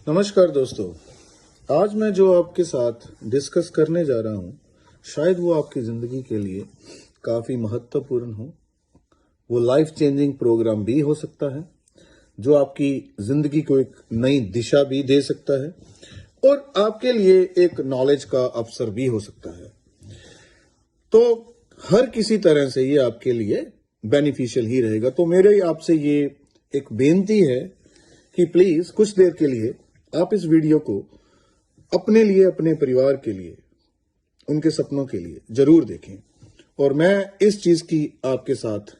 नमस्कार दोस्तों। आज मैं जो आपके साथ डिस्कस करने जा रहा हूँ शायद वो आपकी ज़िंदगी के लिए काफ़ी महत्वपूर्ण हो। वो लाइफ चेंजिंग प्रोग्राम भी हो सकता है जो आपकी ज़िंदगी को एक नई दिशा भी दे सकता है और आपके लिए एक नॉलेज का अवसर भी हो सकता है। तो हर किसी तरह से ये आपके लिए बेनिफिशियल ही रहेगा। तो मेरे आपसे ये एक बेनती है कि प्लीज़ कुछ देर के लिए आप इस वीडियो को अपने लिए, अपने परिवार के लिए, उनके सपनों के लिए जरूर देखें। और मैं इस चीज की आपके साथ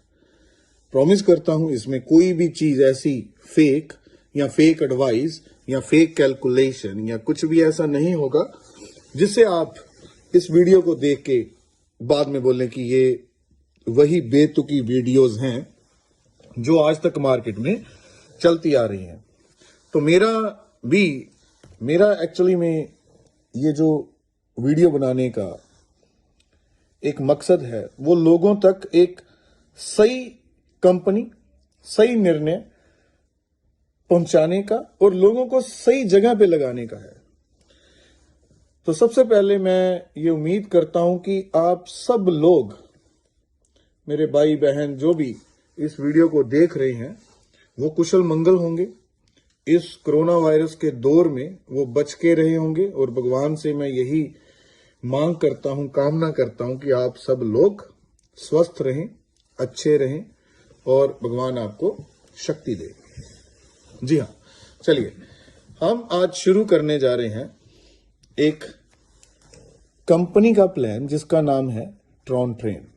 प्रॉमिस करता हूं, इसमें कोई भी चीज ऐसी फेक या फेक एडवाइस या फेक कैलकुलेशन या कुछ भी ऐसा नहीं होगा जिससे आप इस वीडियो को देख के बाद में बोलें कि ये वही बेतुकी वीडियोस हैं जो आज तक मार्केट में चलती आ रही हैं। तो मेरा एक्चुअली में ये जो वीडियो बनाने का एक मकसद है वो लोगों तक एक सही कंपनी, सही निर्णय पहुंचाने का और लोगों को सही जगह पे लगाने का है। तो सबसे पहले मैं ये उम्मीद करता हूं कि आप सब लोग, मेरे भाई बहन जो भी इस वीडियो को देख रहे हैं, वो कुशल मंगल होंगे। इस कोरोना वायरस के दौर में वो बच के रहे होंगे और भगवान से मैं यही मांग करता हूं, कामना करता हूं कि आप सब लोग स्वस्थ रहें, अच्छे रहें और भगवान आपको शक्ति दे। जी हाँ, चलिए हम आज शुरू करने जा रहे हैं एक कंपनी का प्लान जिसका नाम है ट्रॉन ट्रेन।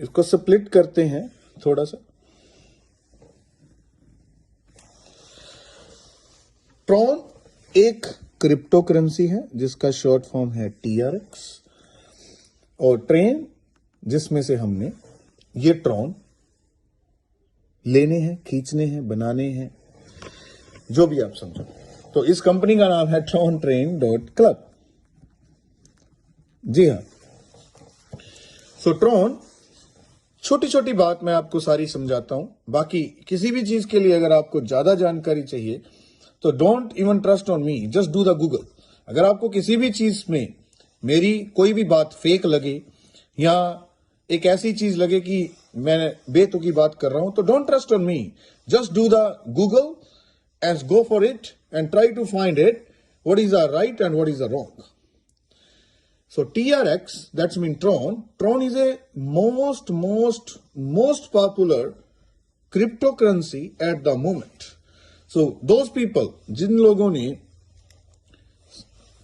इसको स्प्लिट करते हैं थोड़ा सा। ट्रॉन एक क्रिप्टो करेंसी है जिसका शॉर्ट फॉर्म है TRX, और ट्रेन जिसमें से हमने ये ट्रॉन लेने हैं, खींचने हैं, बनाने हैं, जो भी आप समझो। तो इस कंपनी का नाम है TronTrain.Club। जी हाँ, सो ट्रॉन, छोटी छोटी बात मैं आपको सारी समझाता हूं। बाकी किसी भी चीज के लिए अगर आपको ज्यादा जानकारी चाहिए तो don't even trust on me, just do the Google. अगर आपको किसी भी चीज में मेरी कोई भी बात फेक लगे या एक ऐसी चीज लगे कि मैं बेतुकी बात कर रहा हूं, तो don't trust on me, just do the Google and go for it and try to find it what is the right and what is the wrong. So TRX, that's mean Tron. Tron is a most popular cryptocurrency at the moment. So those people, जिन लोगों ने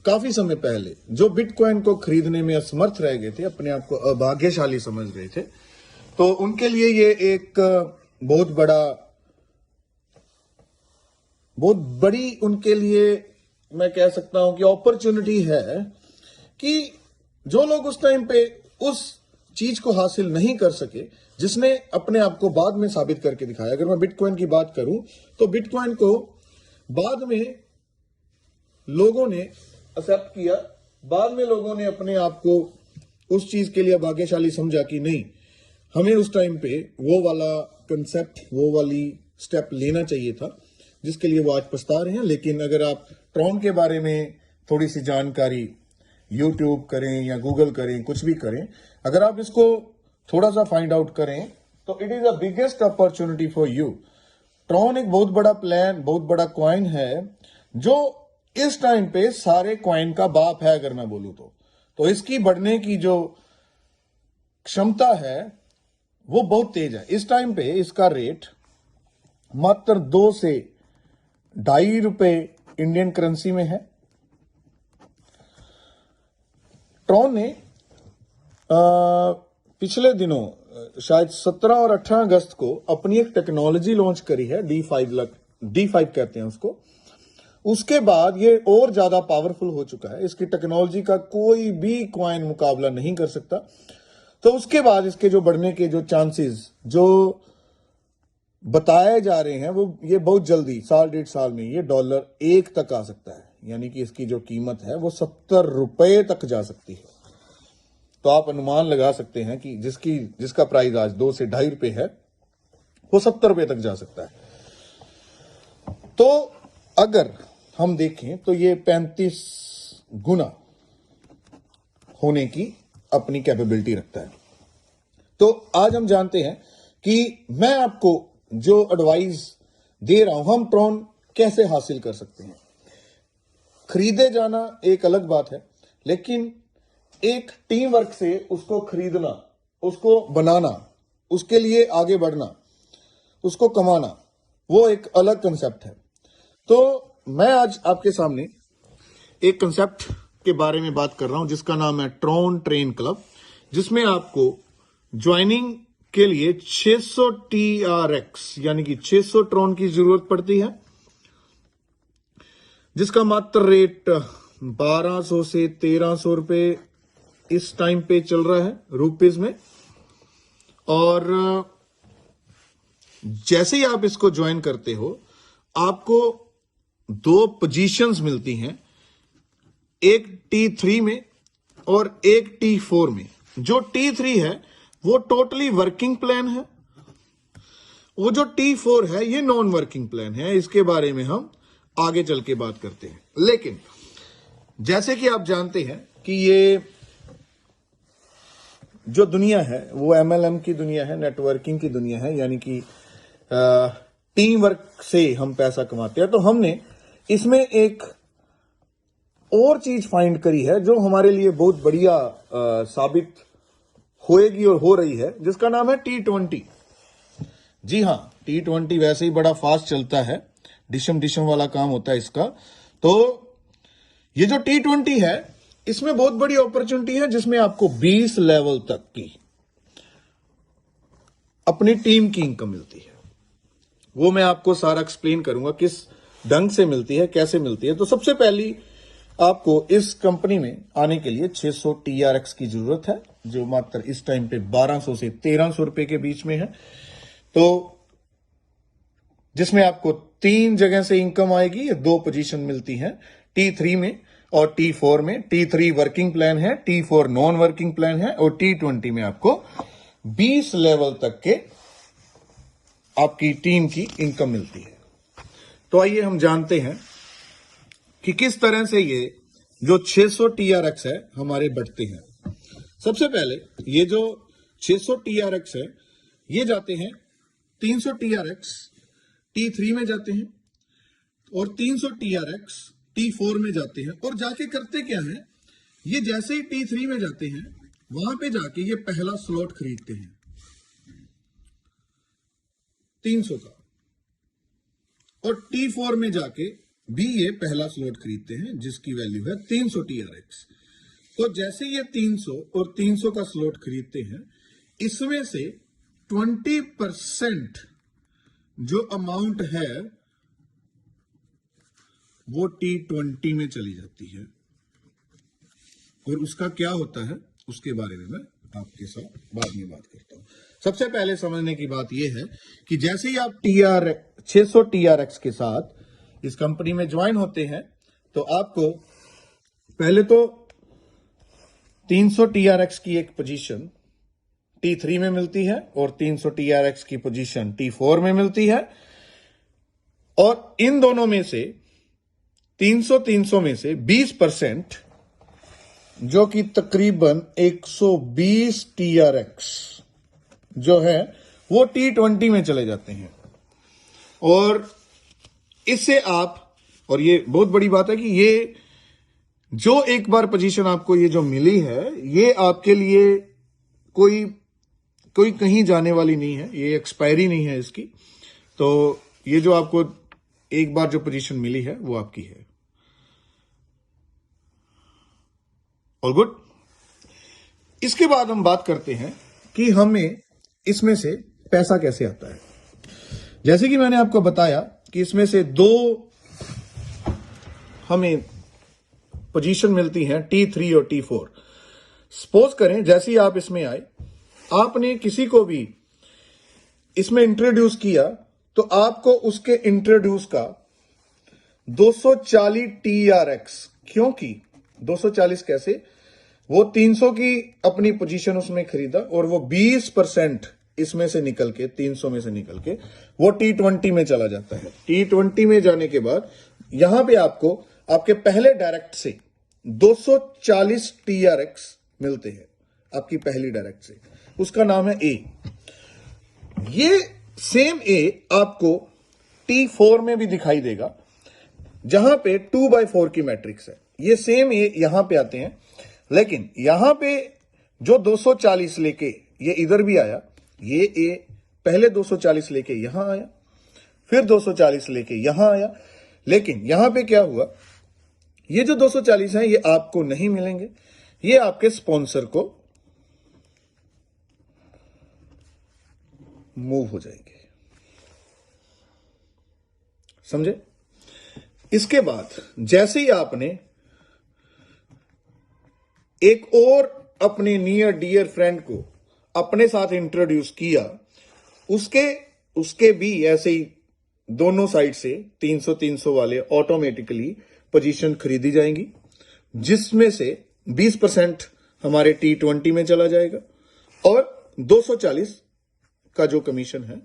काफी समय पहले जो bitcoin को खरीदने में असमर्थ रह गए थे, अपने आप को अभाग्यशाली समझ रहे थे, तो उनके लिए ये एक बहुत बड़ी उनके लिए मैं कह सकता हूं कि अपॉर्चुनिटी है कि जो लोग उस टाइम पे उस चीज को हासिल नहीं कर सके जिसने अपने आप को बाद में साबित करके दिखाया। अगर मैं बिटकॉइन की बात करूं तो बिटकॉइन को बाद में लोगों ने एक्सेप्ट किया, बाद में लोगों ने अपने आप को उस चीज के लिए भाग्यशाली समझा कि नहीं, हमें उस टाइम पे वो वाला कंसेप्ट, वो वाली स्टेप लेना चाहिए था, जिसके लिए वो आज पछता रहे हैं। लेकिन अगर आप ट्रॉन के बारे में थोड़ी सी जानकारी यूट्यूब करें या गूगल करें, कुछ भी करें, अगर आप इसको थोड़ा सा फाइंड आउट करें तो it is the biggest opportunity for you. Tron एक बहुत बड़ा प्लान, बहुत बड़ा कॉइन है जो इस टाइम पे सारे कॉइन का बाप है अगर मैं बोलूं तो इसकी बढ़ने की जो क्षमता है वो बहुत तेज है। इस टाइम पे इसका रेट मात्र 2 से 2.5 रुपए इंडियन करेंसी में है। ट्रॉन ने पिछले दिनों शायद 17 और 18 अगस्त को अपनी एक टेक्नोलॉजी लॉन्च करी है, D5 कहते हैं उसको। उसके बाद ये और ज्यादा पावरफुल हो चुका है। इसकी टेक्नोलॉजी का कोई भी कॉइन मुकाबला नहीं कर सकता। तो उसके बाद इसके जो बढ़ने के जो चांसेस जो बताए जा रहे हैं वो ये बहुत जल्दी 1.5 साल में ये $1 तक आ सकता है, यानी कि इसकी जो कीमत है वो 70 रुपए तक जा सकती है। तो आप अनुमान लगा सकते हैं कि जिसका प्राइस आज 2 से 2.5 रुपए है, वो 70 रुपए तक जा सकता है। तो अगर हम देखें तो ये 35 गुना होने की अपनी कैपेबिलिटी रखता है। तो आज हम जानते हैं कि मैं आपको जो एडवाइस दे रहा हूं, हम ट्रॉन कैसे हासिल कर सकते हैं। खरीदे जाना एक अलग बात है, लेकिन एक टीम वर्क से उसको खरीदना, उसको बनाना, उसके लिए आगे बढ़ना, उसको कमाना, वो एक अलग कंसेप्ट है। तो मैं आज आपके सामने एक कंसेप्ट के बारे में बात कर रहा हूं जिसका नाम है ट्रॉन ट्रेन क्लब, जिसमें आपको ज्वाइनिंग के लिए 600 TRX यानी कि 600 ट्रॉन की जरूरत पड़ती है, जिसका मात्र रेट 1200 से 1300 रुपए इस टाइम पे चल रहा है रुपीज में। और जैसे ही आप इसको ज्वाइन करते हो, आपको 2 पोजीशंस मिलती हैं, एक T3 में और एक T4 में। जो T3 है वो टोटली वर्किंग प्लान है, वो जो T4 है ये नॉन वर्किंग प्लान है। इसके बारे में हम आगे चल के बात करते हैं। लेकिन जैसे कि आप जानते हैं कि ये जो दुनिया है वो MLM की दुनिया है, नेटवर्किंग की दुनिया है, यानी कि टीम वर्क से हम पैसा कमाते हैं। तो हमने इसमें एक और चीज फाइंड करी है जो हमारे लिए बहुत बढ़िया साबित होएगी और हो रही है, जिसका नाम है T20। जी हां, T20 वैसे ही बड़ा फास्ट चलता है, डिशम डिशम वाला काम होता है इसका। तो ये जो T20 है, इसमें बहुत बड़ी अपॉर्चुनिटी है, जिसमें आपको 20 लेवल तक की अपनी टीम की इनकम मिलती है। वो मैं आपको सारा एक्सप्लेन करूंगा किस ढंग से मिलती है, कैसे मिलती है। तो सबसे पहली आपको इस कंपनी में आने के लिए 600 TRX की जरूरत है, जो मात्र इस टाइम पे 1200 से 1300 रुपए के बीच में है। तो जिसमें आपको 3 जगह से इनकम आएगी। ये 2 पोजीशन मिलती हैं, T3 में और T4 में। T3 वर्किंग प्लान है, T4 नॉन वर्किंग प्लान है, और T20 में आपको 20 लेवल तक के आपकी टीम की इनकम मिलती है। तो आइए हम जानते हैं कि किस तरह से ये जो 600 TRX है हमारे बढ़ते हैं। सबसे पहले ये जो 600 TRX है, ये जाते हैं 300 TRX T3 में जाते हैं, और 300 TRX T4 में जाते हैं। और जाके करते क्या है, ये जैसे ही T3 में जाते हैं, वहां पे जाके ये पहला स्लॉट खरीदते हैं 300 का, और T4 में जाके भी ये पहला स्लॉट खरीदते हैं, जिसकी वैल्यू है 300 TRX। तो जैसे ये 300 और 300 का स्लॉट खरीदते हैं, इसमें से 20% जो अमाउंट है वो T20 में चली जाती है। और उसका क्या होता है उसके बारे में मैं आपके साथ बाद में बात करता हूं। सबसे पहले समझने की बात यह है कि जैसे ही आप 600 TRX के साथ इस कंपनी में ज्वाइन होते हैं, तो आपको पहले तो 300 TRX की एक पोजीशन T3 में मिलती है, और 300 TRX की पोजीशन T4 में मिलती है। और इन दोनों में से 300 में से 20%, जो कि तकरीबन 120 TRX जो है वो T20 में चले जाते हैं। और इससे आप, और ये बहुत बड़ी बात है कि ये जो एक बार पोजीशन आपको ये जो मिली है, ये आपके लिए कोई कहीं जाने वाली नहीं है, ये एक्सपायरी नहीं है इसकी। तो ये जो आपको एक बार जो पोजीशन मिली है वो आपकी है। All good. इसके बाद हम बात करते हैं कि हमें इसमें से पैसा कैसे आता है। जैसे कि मैंने आपको बताया कि इसमें से 2 हमें पोजीशन मिलती हैं, T3 और T4। सपोज करें जैसे ही आप इसमें आए, आपने किसी को भी इसमें इंट्रोड्यूस किया, तो आपको उसके इंट्रोड्यूस का 240 TRX, क्योंकि 240 कैसे, वो 300 की अपनी पोजीशन उसमें खरीदा और वो 20% इसमें से निकल के 300 में से निकल के वो T20 में चला जाता है। T20 में जाने के बाद यहां पे आपको आपके पहले डायरेक्ट से 240 TRX मिलते हैं, आपकी पहली डायरेक्ट से, उसका नाम है ए। ये सेम ए आपको T4 में भी दिखाई देगा, जहां पे 2/4 की मैट्रिक्स है। ये सेम ए यहां पे आते हैं, लेकिन यहां पे जो 240 लेके ये इधर भी आया, ये ए पहले 240 लेके यहां आया, फिर 240 लेके यहां आया, लेकिन यहां पे क्या हुआ, ये जो 240 है ये आपको नहीं मिलेंगे, ये आपके स्पॉन्सर को मूव हो जाएंगे। समझे? इसके बाद जैसे ही आपने एक और अपने नियर डियर फ्रेंड को अपने साथ इंट्रोड्यूस किया, उसके भी ऐसे ही दोनों साइड से 300 वाले ऑटोमेटिकली पोजीशन खरीदी जाएंगी, जिसमें से 20% हमारे T20 में चला जाएगा और 240 का जो कमीशन है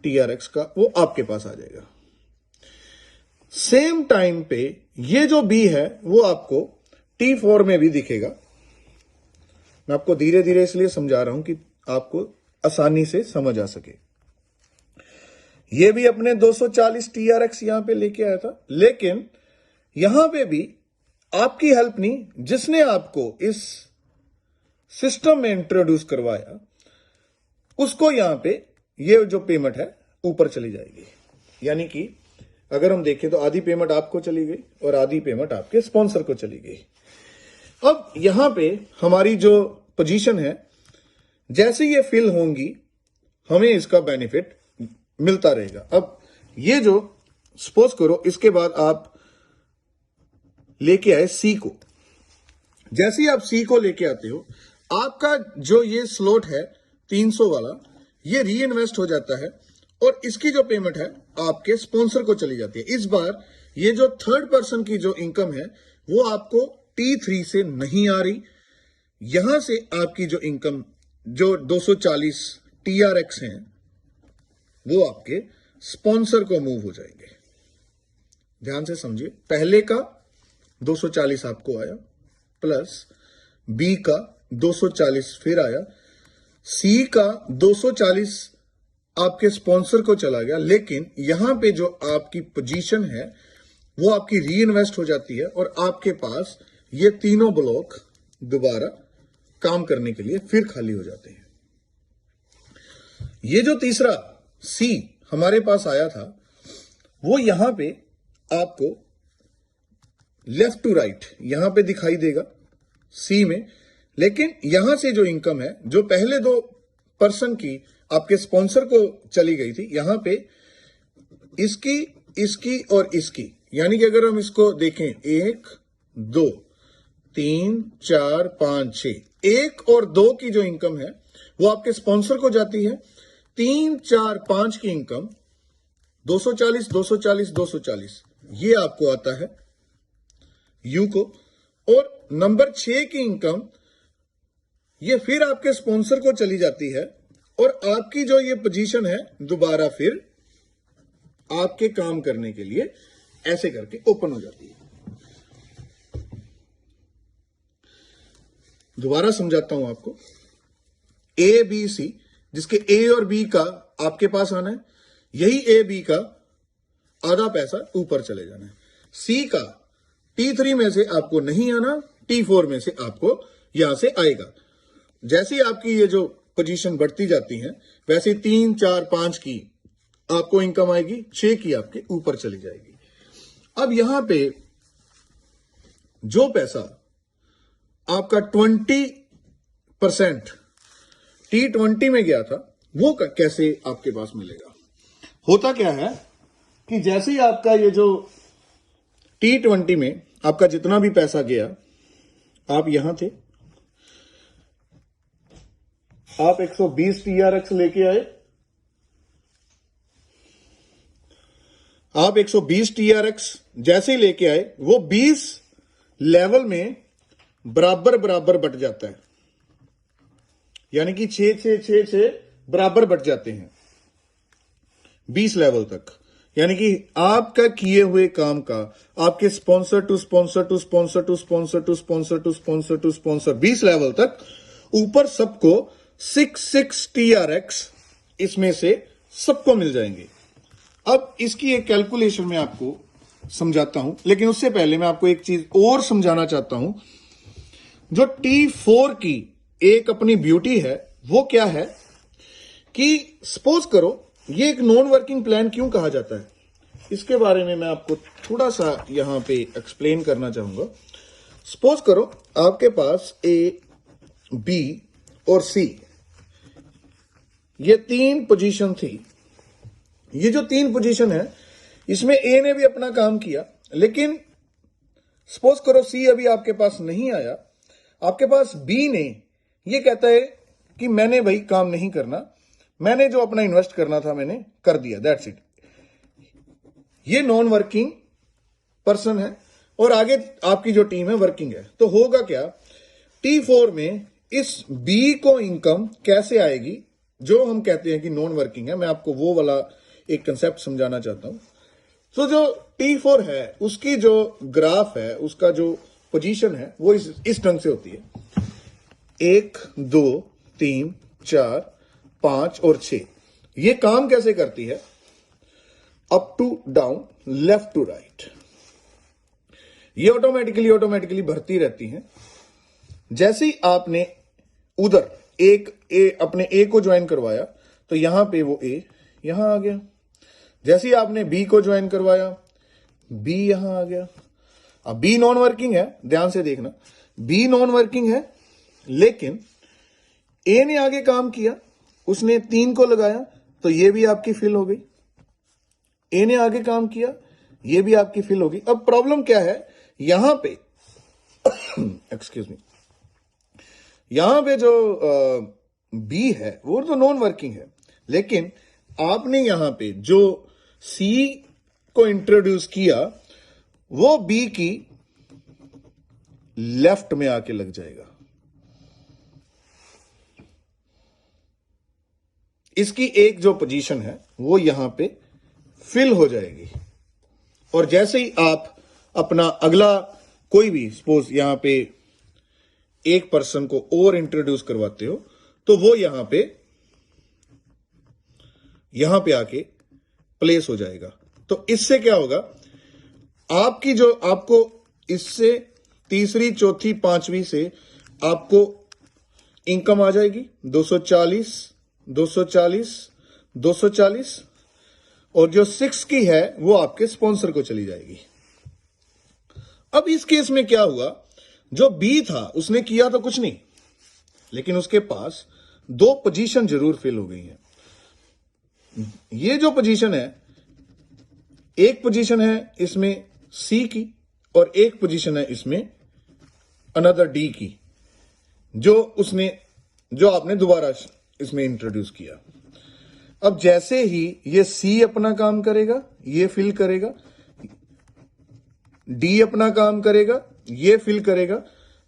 TRX का वो आपके पास आ जाएगा। सेम टाइम पे ये जो बी है वो आपको T4 में भी दिखेगा। मैं आपको धीरे धीरे इसलिए समझा रहा हूं कि आपको आसानी से समझ आ सके। ये भी अपने 240 TRX यहां पे लेके आया था, लेकिन यहां पे भी आपकी हेल्प नहीं, जिसने आपको इस सिस्टम में इंट्रोड्यूस करवाया उसको यहां पे ये जो पेमेंट है ऊपर चली जाएगी। यानी कि अगर हम देखें तो आधी पेमेंट आपको चली गई और आधी पेमेंट आपके स्पॉन्सर को चली गई। अब यहां पे हमारी जो पोजीशन है, जैसे ये फिल होंगी हमें इसका बेनिफिट मिलता रहेगा। अब ये जो सपोज करो इसके बाद आप लेके आए सी को, जैसे ही आप सी को लेके आते हो, आपका जो ये स्लॉट है 300 वाला, ये री इन्वेस्ट हो जाता है और इसकी जो पेमेंट है आपके स्पॉन्सर को चली जाती है। इस बार ये जो थर्ड पर्सन की जो इनकम है वो आपको T3 से नहीं आ रही, यहां से आपकी जो इनकम जो 240 TRX हैं वो आपके स्पॉन्सर को मूव हो जाएंगे। ध्यान से समझिए, पहले का 240 आपको आया, प्लस बी का 240 फिर आया, सी का 240 आपके स्पॉन्सर को चला गया, लेकिन यहां पे जो आपकी पोजीशन है वो आपकी री इन्वेस्ट हो जाती है और आपके पास ये तीनों ब्लॉक दोबारा काम करने के लिए फिर खाली हो जाते हैं। ये जो तीसरा सी हमारे पास आया था वो यहां पे आपको लेफ्ट टू राइट यहां पे दिखाई देगा सी में, लेकिन यहां से जो इनकम है जो पहले दो पर्सन की आपके स्पॉन्सर को चली गई थी, यहां पे इसकी, इसकी और इसकी, यानी कि अगर हम इसको देखें 1 2 3 4 5 6, 1 और 2 की जो इनकम है वो आपके स्पॉन्सर को जाती है। 3 4 5 की इनकम 240 240 240 ये आपको आता है यू को, और नंबर 6 की इनकम ये फिर आपके स्पॉन्सर को चली जाती है और आपकी जो ये पोजीशन है दोबारा फिर आपके काम करने के लिए ऐसे करके ओपन हो जाती है। दोबारा समझाता हूं आपको, ए बी सी, जिसके ए और बी का आपके पास आना है, यही ए बी का आधा पैसा ऊपर चले जाना है। सी का T3 में से आपको नहीं आना, T4 में से आपको यहां से आएगा। जैसे ही आपकी ये जो पोजीशन बढ़ती जाती है वैसे 3 4 5 की आपको इनकम आएगी, 6 की आपके ऊपर चली जाएगी। अब यहां पे जो पैसा आपका 20% T20 में गया था वो कैसे आपके पास मिलेगा? होता क्या है कि जैसे ही आपका ये जो T20 में आपका जितना भी पैसा गया, आप यहां थे, आप 120 TRX लेके आए, आप 120 TRX जैसे ही लेके आए वो 20 लेवल में बराबर बराबर बट जाता है, यानी कि 6 6 6 6 बराबर बढ़ जाते हैं 20 लेवल तक। यानी कि आपका किए हुए काम का आपके sponsor to sponsor to sponsor to sponsor to sponsor to sponsor to sponsor 20 level तक ऊपर सबको 6 TRX इसमें से सबको मिल जाएंगे। अब इसकी एक कैलकुलेशन मैं आपको समझाता हूं, लेकिन उससे पहले मैं आपको एक चीज और समझाना चाहता हूं। जो T4 की एक अपनी ब्यूटी है वो क्या है कि सपोज करो ये एक नॉन वर्किंग प्लान क्यों कहा जाता है, इसके बारे में मैं आपको थोड़ा सा यहां पे एक्सप्लेन करना चाहूंगा। सपोज करो आपके पास A, B और C ये 3 पोजीशन थी। ये जो 3 पोजीशन है इसमें A ने भी अपना काम किया, लेकिन सपोज करो C अभी आपके पास नहीं आया, आपके पास B ने ये कहता है कि मैंने भाई काम नहीं करना, मैंने जो अपना इन्वेस्ट करना था मैंने कर दिया, दैट्स इट। ये नॉन वर्किंग पर्सन है और आगे आपकी जो टीम है वर्किंग है। तो होगा क्या, T4 में इस B को इनकम कैसे आएगी जो हम कहते हैं कि नॉन वर्किंग है, मैं आपको वो वाला एक कंसेप्ट समझाना चाहता हूं। तो जो T4 है उसकी जो ग्राफ है, उसका जो पोजीशन है वो इस ढंग से होती है 1 2 3 4 5 और 6। ये काम कैसे करती है, up to down, left to right, ये ऑटोमेटिकली भरती रहती हैं। जैसे ही आपने उधर अपने ए को ज्वाइन करवाया तो यहां पे वो ए यहां आ गया। जैसे ही आपने बी को ज्वाइन करवाया बी यहां आ गया। अब बी नॉन वर्किंग है, ध्यान से देखना, बी नॉन वर्किंग है, लेकिन ए ने आगे काम किया, उसने 3 को लगाया तो ये भी आपकी फिल हो गई। ए ने आगे काम किया, ये भी आपकी फिल होगी। अब प्रॉब्लम क्या है यहां पे एक्सक्यूज मी, यहां पे जो बी है वो तो नॉन वर्किंग है, लेकिन आपने यहां पे जो सी को इंट्रोड्यूस किया वो बी की लेफ्ट में आके लग जाएगा। इसकी एक जो पोजीशन है वो यहां पे फिल हो जाएगी। और जैसे ही आप अपना अगला कोई भी सपोज यहां पे एक पर्सन को और इंट्रोड्यूस करवाते हो तो वो यहां पे आके प्लेस हो जाएगा। तो इससे क्या होगा, आपकी जो आपको इससे तीसरी चौथी पांचवी से आपको इनकम आ जाएगी 240 240 240, और जो 6 की है वो आपके स्पॉन्सर को चली जाएगी। अब इस केस में क्या हुआ, जो बी था उसने किया तो कुछ नहीं, लेकिन उसके पास 2 पोजीशन जरूर फिल हो गई हैं। ये जो पोजीशन है, एक पोजीशन है इसमें सी की और एक पोजीशन है इसमें अनदर डी की, जो आपने दोबारा इसमें इंट्रोड्यूस किया। अब जैसे ही ये सी अपना काम करेगा ये फिल करेगा, डी अपना काम करेगा ये फिल करेगा,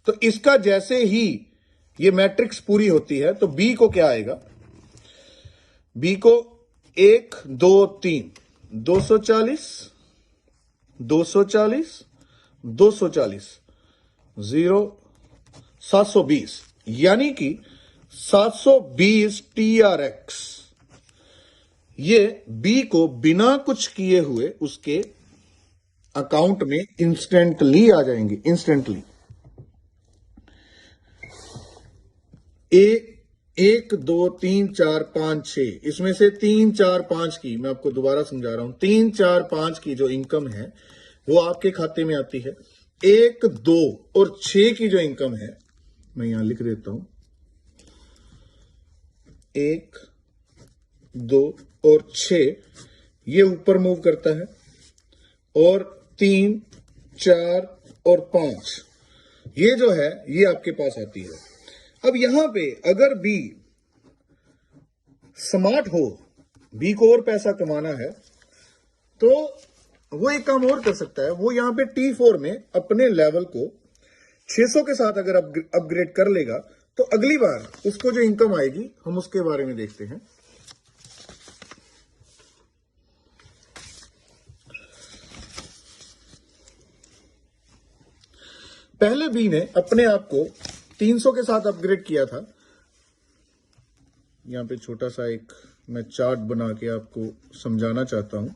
तो इसका जैसे ही ये मैट्रिक्स पूरी होती है तो बी को क्या आएगा, बी को 1 2 3 240 240 240 0 720, यानी कि 720 TRX ये बी को बिना कुछ किए हुए उसके अकाउंट में इंस्टेंटली आ जाएंगे। इंस्टेंटली 1 2 3 4 5 6, इसमें से 3 4 5 की, मैं आपको दोबारा समझा रहा हूं, 3 4 5 की जो इनकम है वो आपके खाते में आती है। 1 2 और 6 की जो इनकम है मैं यहां लिख देता हूं, 1 2 और 6 ये ऊपर मूव करता है, और 3 4 और 5 ये जो है ये आपके पास आती है। अब यहां पे अगर बी स्मार्ट हो, बी को और पैसा कमाना है, तो वो एक काम और कर सकता है, वो यहां पे T4 में अपने लेवल को 600 के साथ अगर अपग्रेड कर लेगा तो अगली बार उसको जो इनकम आएगी हम उसके बारे में देखते हैं। पहले बी ने अपने आप को 300 के साथ अपग्रेड किया था। यहां पे छोटा सा एक मैं चार्ट बना के आपको समझाना चाहता हूं।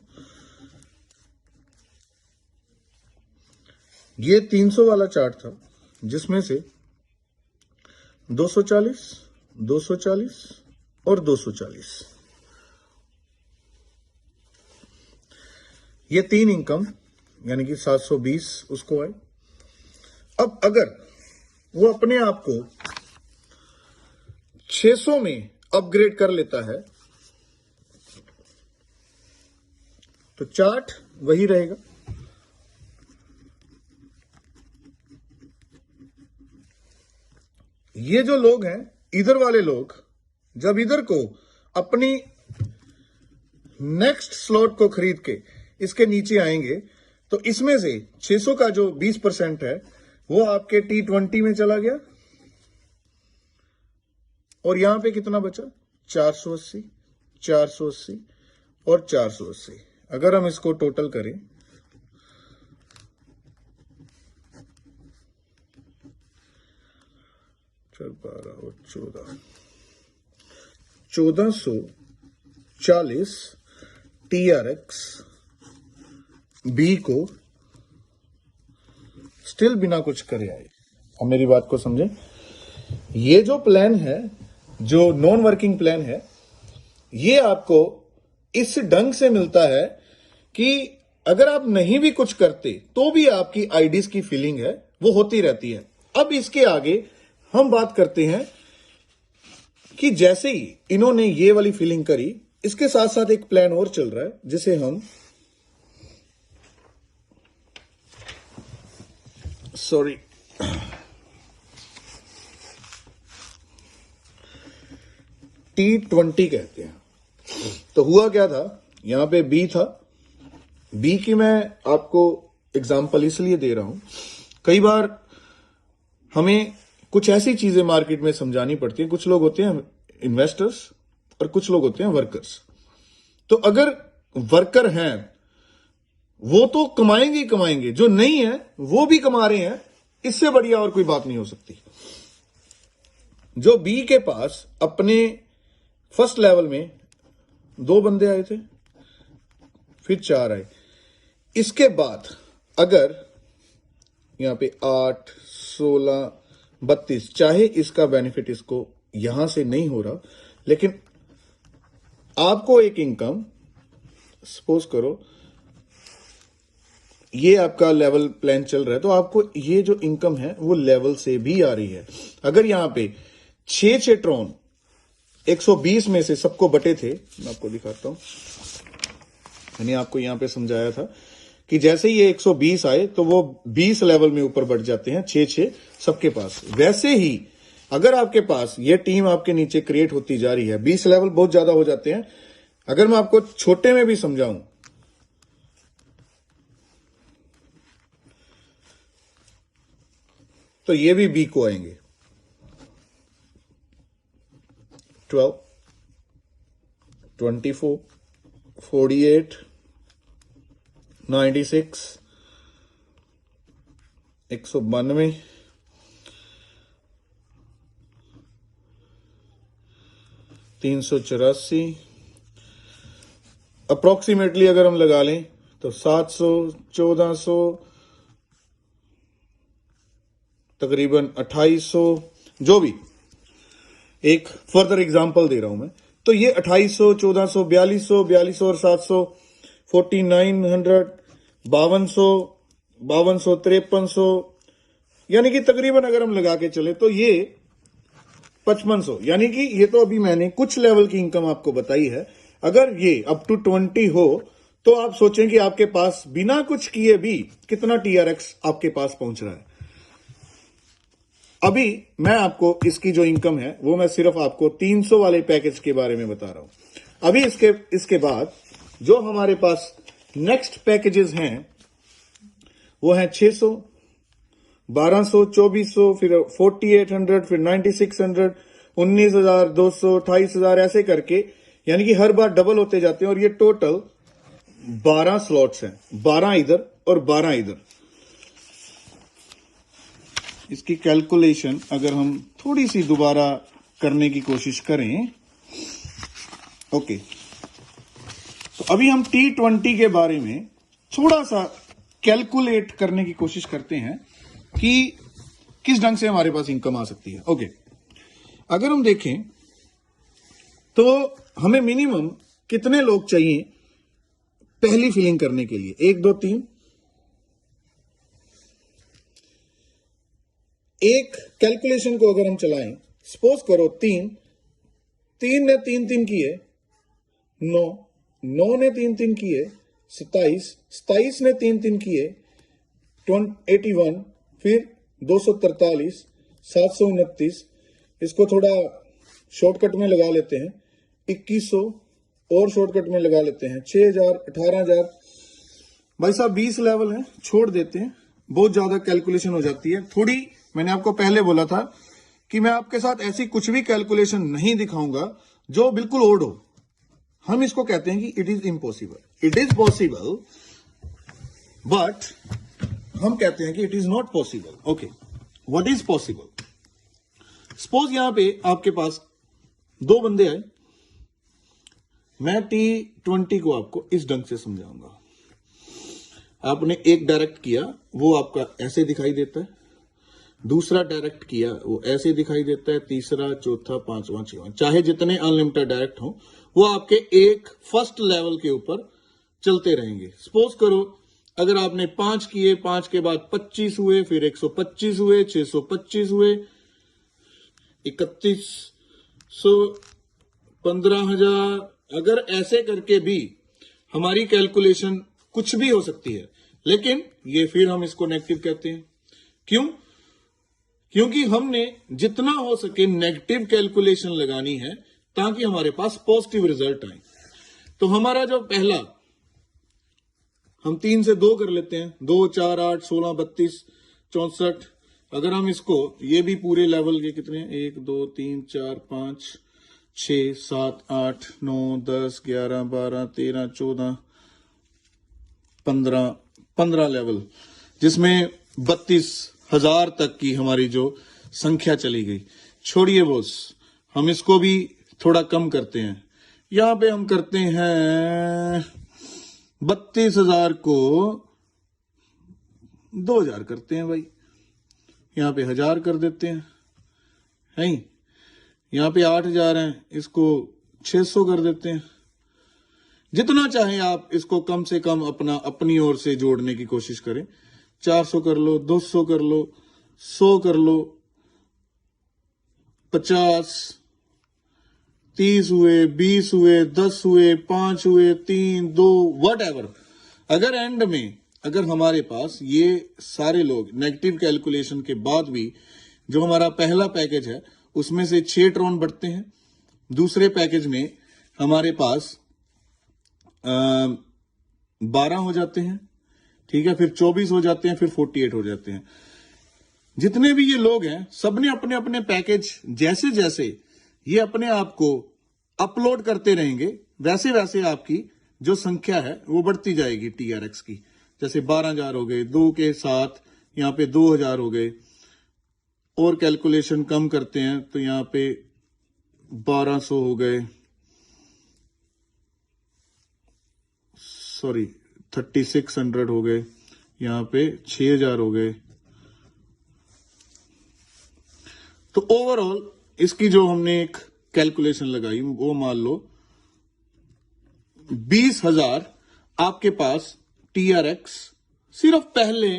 ये 300 वाला चार्ट था जिसमें से 240, 240 और 240 ये 3 इनकम यानी कि 720 उसको आए। अब अगर वो अपने आप को 600 में अपग्रेड कर लेता है तो चार्ट वही रहेगा। ये जो लोग हैं इधर वाले लोग जब इधर को अपनी नेक्स्ट स्लॉट को खरीद के इसके नीचे आएंगे तो इसमें से 600 का जो 20% है वो आपके T20 में चला गया और यहां पे कितना बचा 480, 480 और 480। अगर हम इसको टोटल करें चल 12 और 1440 TRX बी को स्टिल बिना कुछ करे आए। अब मेरी बात को समझें, ये जो प्लान है जो नॉन वर्किंग प्लान है ये आपको इस ढंग से मिलता है कि अगर आप नहीं भी कुछ करते तो भी आपकी आईडीज की फीलिंग है वो होती रहती है। अब इसके आगे हम बात करते हैं कि जैसे ही इन्होंने ये वाली फीलिंग करी इसके साथ साथ एक प्लान और चल रहा है जिसे हम T20 कहते हैं। तो हुआ क्या था, यहां पे बी था। बी की मैं आपको एग्जांपल इसलिए दे रहा हूं, कई बार हमें कुछ ऐसी चीजें मार्केट में समझानी पड़ती हैं। कुछ लोग होते हैं इन्वेस्टर्स और कुछ लोग होते हैं वर्कर्स। तो अगर वर्कर हैं वो तो कमाएंगे ही कमाएंगे, जो नहीं है वो भी कमा रहे हैं, इससे बढ़िया और कोई बात नहीं हो सकती। जो बी के पास अपने फर्स्ट लेवल में 2 बंदे आए थे, फिर 4 आए। इसके बाद अगर यहां पे 8, 16, 32, चाहे इसका बेनिफिट इसको यहां से नहीं हो रहा, लेकिन आपको एक इनकम सपोज करो ये आपका लेवल प्लान चल रहा है तो आपको ये जो इनकम है वो लेवल से भी आ रही है। अगर यहां पे 6 ट्रॉन 120 में से सबको बटे थे, मैं आपको दिखाता हूं, मैंने आपको यहां पे समझाया था कि जैसे ही ये 120 आए तो वो 20 लेवल में ऊपर बढ़ जाते हैं, 6 सबके पास। वैसे ही अगर आपके पास ये टीम आपके नीचे क्रिएट होती जा रही है, 20 लेवल बहुत ज्यादा हो जाते हैं। अगर मैं आपको छोटे में भी समझाऊं तो ये भी बी को आएंगे 12, 24, 48, 96, 192, 384, अप्रोक्सीमेटली अगर हम लगा लें तो 700, 1400, तकरीबन 2800, जो भी एक फर्दर एग्जांपल दे रहा हूं मैं। तो ये 2800, 1400, 4200, 4200 और 700, 4900, 5200, 5200, 5300, यानी कि तकरीबन अगर हम लगा के चले तो ये 5500, यानी कि ये तो अभी मैंने कुछ लेवल की इनकम आपको बताई है। अगर ये अप टू 20 हो तो आप सोचें कि आपके पास बिना कुछ किए भी कितना टीआरएक्स आपके पास पहुंच रहा है। अभी मैं आपको इसकी जो इनकम है वो मैं सिर्फ आपको 300 वाले पैकेज के बारे में बता रहा हूं। अभी इसके बाद जो हमारे पास नेक्स्ट पैकेजेस हैं वो है 600, 1200, 2400, फिर 4800, फिर 9600, 19200, 28000, ऐसे करके, यानी कि हर बार डबल होते जाते हैं। और ये टोटल 12 स्लॉट्स हैं, 12 इधर और 12 इधर। इसकी कैलकुलेशन अगर हम थोड़ी सी दोबारा करने की कोशिश करें, ओके, तो अभी हम T20 के बारे में थोड़ा सा कैलकुलेट करने की कोशिश करते हैं कि किस ढंग से हमारे पास इनकम आ सकती है। ओके, अगर हम देखें तो हमें मिनिमम कितने लोग चाहिए पहली फिलिंग करने के लिए? 1 2 3। एक कैलकुलेशन को अगर हम चलाएं, सपोज करो 3 ने 3 3 किए 9, 9 ने 3 3 किए 27, 27 ने 3 3 किए 81, फिर 243, 729, इसको थोड़ा शॉर्टकट में लगा लेते हैं 2100, और शॉर्टकट में लगा लेते हैं 6000, 18000। भाई साहब 20 लेवल है, छोड़ देते हैं, बहुत ज्यादा कैलकुलेशन हो जाती है। थोड़ी मैंने आपको पहले बोला था कि मैं आपके साथ ऐसी कुछ भी कैलकुलेशन नहीं दिखाऊंगा जो बिल्कुल ओड हो। हम इसको कहते हैं कि it is impossible. It is possible but हम कहते हैं कि it is not possible. Okay, what is possible? Suppose यहां पे आपके पास 2 बंदे आए, मैं T20 को आपको इस ढंग से समझाऊंगा। आपने एक डायरेक्ट किया, वो आपका ऐसे दिखाई देता है, दूसरा डायरेक्ट किया वो ऐसे दिखाई देता है, तीसरा, चौथा, पांचवा, छठवां, चाहे जितने अनलिमिटेड डायरेक्ट हो वो आपके एक फर्स्ट लेवल के ऊपर चलते रहेंगे। सपोज करो अगर आपने 5 किए, 5 के बाद 25 हुए, फिर 125 हुए, 625 हुए, 3100, 15,000, अगर ऐसे करके भी हमारी कैलकुलेशन कुछ भी हो सकती है, लेकिन ये फिर हम इसको नेगेटिव कहते हैं। क्यों? क्योंकि हमने जितना हो सके नेगेटिव कैलकुलेशन लगानी है ताकि हमारे पास पॉजिटिव रिजल्ट आए। तो हमारा जो पहला, हम 3 से 2 कर लेते हैं, 2 4 8 16 32 64। अगर हम इसको, ये भी पूरे लेवल के कितने हैं, 1 2 3 4 5 6 7 8 9 10 11 12 13 14 15 लेवल, जिसमें 32,000 तक की हमारी जो संख्या चली गई। छोड़िए बॉस, हम इसको भी थोड़ा कम करते हैं। यहां पे हम करते हैं 32,000 को 2,000 करते हैं भाई, यहां पे 1,000 कर देते हैं, है? यहां पे 8,000 है, इसको 600 कर देते हैं। जितना चाहे आप इसको कम से कम अपनी ओर से जोड़ने की कोशिश करें। 400 कर लो, 200 कर लो, 100 कर लो, 50, 30 हुए, 20 हुए, 10 हुए, 5 हुए, 3 2 व्हाटएवर। अगर एंड में अगर हमारे पास ये सारे लोग नेगेटिव कैलकुलेशन के बाद भी, जो हमारा पहला पैकेज है उसमें से 6 ट्रॉन बढ़ते हैं, दूसरे पैकेज में हमारे पास 12 हो जाते हैं, ठीक है, फिर 24 हो जाते हैं, फिर 48 हो जाते हैं। जितने भी ये लोग हैं सबने अपने अपने पैकेज जैसे जैसे ये अपने आप को अपलोड करते रहेंगे वैसे वैसे आपकी जो संख्या है वो बढ़ती जाएगी TRX की। जैसे 12,000 हो गए, 2 के साथ यहां पे 2,000 हो गए, और कैलकुलेशन कम करते हैं तो यहां पे 1200 हो गए, सॉरी 3600 हो गए, यहां पे 6,000 हो गए। तो ओवरऑल इसकी जो हमने एक कैलकुलेशन लगाई वो मान लो 20,000 आपके पास TRX सिर्फ पहले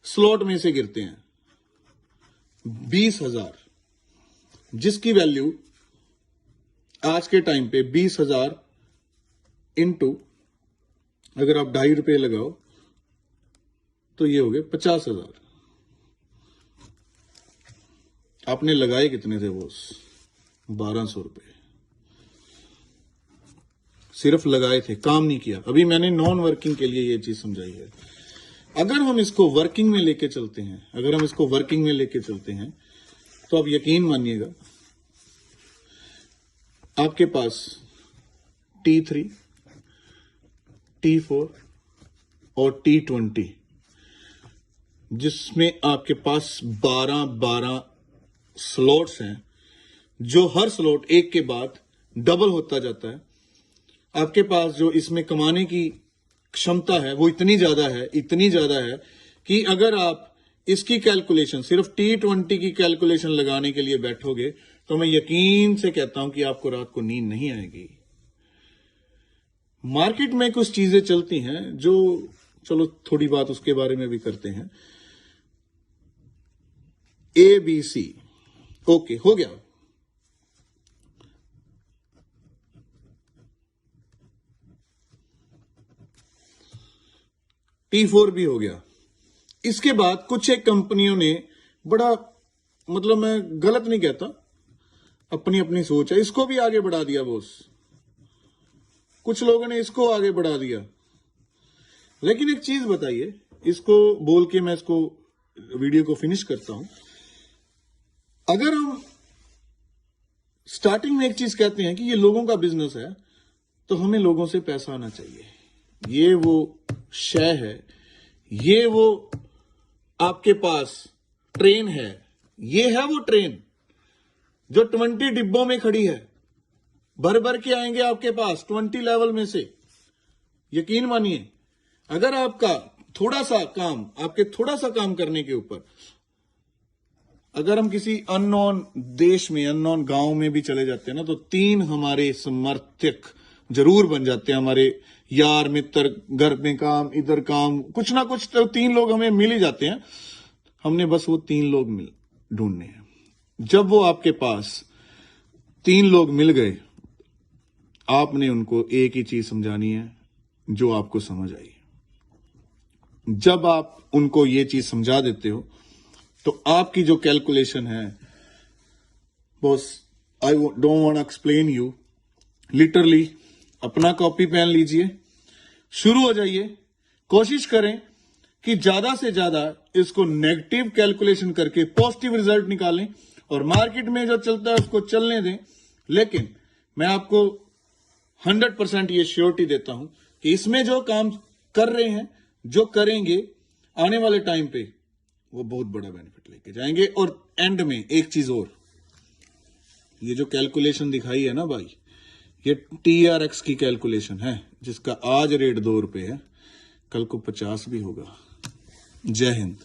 स्लॉट में से गिरते हैं। 20,000 जिसकी वैल्यू आज के टाइम पे 20,000 इंटू अगर आप ₹2.5 लगाओ तो ये हो गए 50,000। आपने लगाए कितने थे बॉस? 1,200 रुपए सिर्फ लगाए थे, काम नहीं किया। अभी मैंने नॉन वर्किंग के लिए ये चीज समझाई है। अगर हम इसको वर्किंग में लेके चलते हैं, अगर हम इसको वर्किंग में लेके चलते हैं तो आप यकीन मानिएगा आपके पास T3, T4 और T20 जिसमें आपके पास 12 स्लॉट्स हैं, जो हर स्लॉट एक के बाद डबल होता जाता है। आपके पास जो इसमें कमाने की क्षमता है वो इतनी ज्यादा है कि अगर आप इसकी कैलकुलेशन सिर्फ T20 की कैलकुलेशन लगाने के लिए बैठोगे तो मैं यकीन से कहता हूं कि आपको रात को नींद नहीं आएगी। मार्केट में कुछ चीजें चलती हैं जो, चलो थोड़ी बात उसके बारे में भी करते हैं। ABC ओके हो गया, T4 भी हो गया। इसके बाद कुछ एक कंपनियों ने बड़ा, मतलब मैं गलत नहीं कहता, अपनी अपनी सोच है, इसको भी आगे बढ़ा दिया बॉस। कुछ लोगों ने इसको आगे बढ़ा दिया। लेकिन एक चीज बताइए, इसको बोल के मैं इसको वीडियो को फिनिश करता हूं। अगर हम स्टार्टिंग में एक चीज कहते हैं कि ये लोगों का बिजनेस है, तो हमें लोगों से पैसा आना चाहिए। ये वो शय है, ये वो आपके पास ट्रेन है, ये है वो ट्रेन जो 20 डिब्बों में खड़ी है। भर भर के आएंगे आपके पास 20 लेवल में से। यकीन मानिए, अगर आपका थोड़ा सा काम करने के ऊपर, अगर हम किसी अननोन देश में, अननोन गांव में भी चले जाते हैं ना, तो 3 हमारे समर्थक जरूर बन जाते हैं। हमारे यार मित्र, घर में काम, इधर काम, कुछ ना कुछ तो 3 लोग हमें मिल ही जाते हैं। हमने बस वो 3 लोग ढूंढने हैं। जब वो आपके पास 3 लोग मिल गए, आपने उनको एक ही चीज समझानी है जो आपको समझ आई। जब आप उनको ये चीज समझा देते हो तो आपकी जो कैलकुलेशन है, boss, I don't want to explain you, literally अपना कॉपी पेन लीजिए, शुरू हो जाइए। कोशिश करें कि ज्यादा से ज्यादा इसको नेगेटिव कैलकुलेशन करके पॉजिटिव रिजल्ट निकालें, और मार्केट में जो चलता है उसको चलने दें। लेकिन मैं आपको 100% ये श्योरिटी देता हूं कि इसमें जो काम कर रहे हैं, जो करेंगे, आने वाले टाइम पे वो बहुत बड़ा बेनिफिट लेके जाएंगे। और एंड में एक चीज और, ये जो कैलकुलेशन दिखाई है ना भाई, ये TRX की कैलकुलेशन है, जिसका आज रेट 2 रुपए है, कल को 50 भी होगा। जय हिंद।